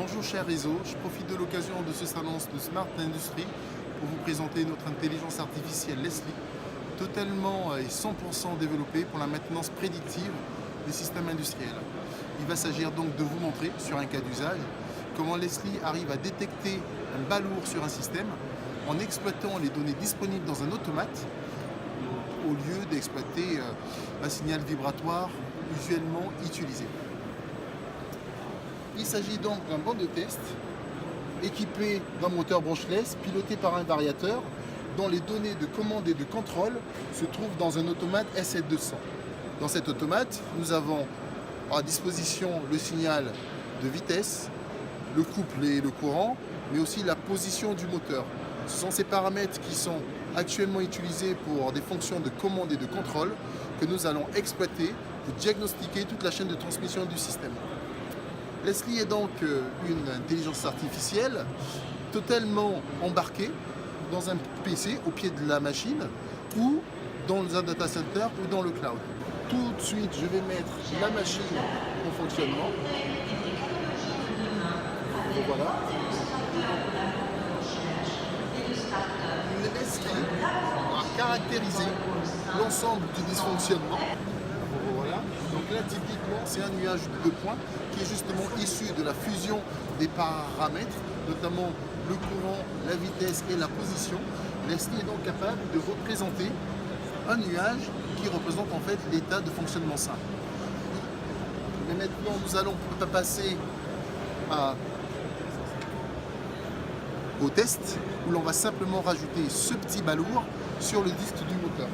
Bonjour cher réseau, je profite de l'occasion de ce salon de Smart Industry pour vous présenter notre intelligence artificielle Leslie, totalement et 100% développée pour la maintenance prédictive des systèmes industriels. Il va s'agir donc de vous montrer sur un cas d'usage comment Leslie arrive à détecter un balourd sur un système en exploitant les données disponibles dans un automate au lieu d'exploiter un signal vibratoire usuellement utilisé. Il s'agit donc d'un banc de test équipé d'un moteur branchless piloté par un variateur dont les données de commande et de contrôle se trouvent dans un automate S7-200. Dans cet automate, nous avons à disposition le signal de vitesse, le couple et le courant, mais aussi la position du moteur. Ce sont ces paramètres qui sont actuellement utilisés pour des fonctions de commande et de contrôle que nous allons exploiter pour diagnostiquer toute la chaîne de transmission du système. Leslie est donc une intelligence artificielle totalement embarquée dans un PC au pied de la machine ou dans un data center ou dans le cloud. Tout de suite, je vais mettre la machine en fonctionnement. Et voilà. Leslie va caractériser l'ensemble du dysfonctionnement. Voilà. Donc là, typiquement, c'est un nuage de 2 points qui est justement issu de la fusion des paramètres, notamment le courant, la vitesse et la position. Leslie est donc capable de représenter un nuage qui représente en fait l'état de fonctionnement simple. Mais maintenant, nous allons passer au test où l'on va simplement rajouter ce petit balourd sur le disque du moteur.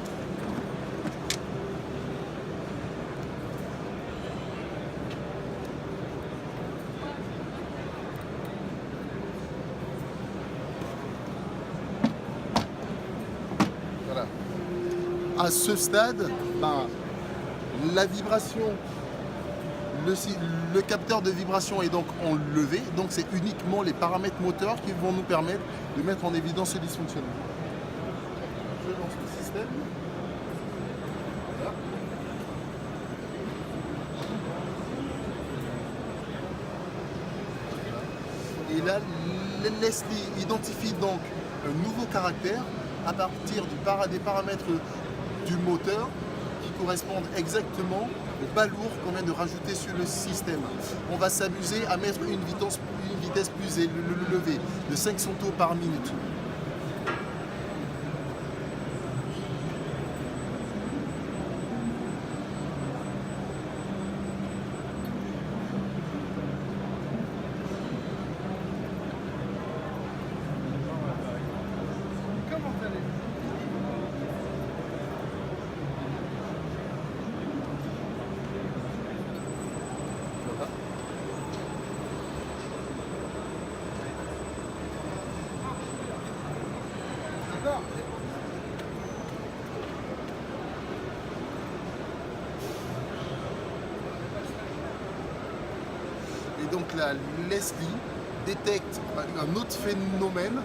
Voilà. À ce stade, la vibration, le capteur de vibration est donc enlevé, donc c'est uniquement les paramètres moteurs qui vont nous permettre de mettre en évidence ce dysfonctionnement. Je lance le système. Voilà. Et là, Leslie identifie donc un nouveau caractère à partir des paramètres du moteur qui correspondent exactement au balourd qu'on vient de rajouter sur le système. On va s'amuser à mettre une vitesse plus élevée, de 500 tours par minute. Comment allez-vous ? Et donc là, Leslie détecte un autre phénomène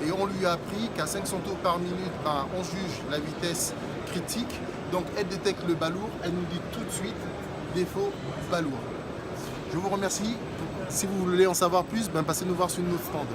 et on lui a appris qu'à 500 tours par minute, on juge la vitesse critique. Donc elle détecte le balourd, elle nous dit tout de suite défaut balourd. Je vous remercie. Si vous voulez en savoir plus, passez nous voir sur notre stand.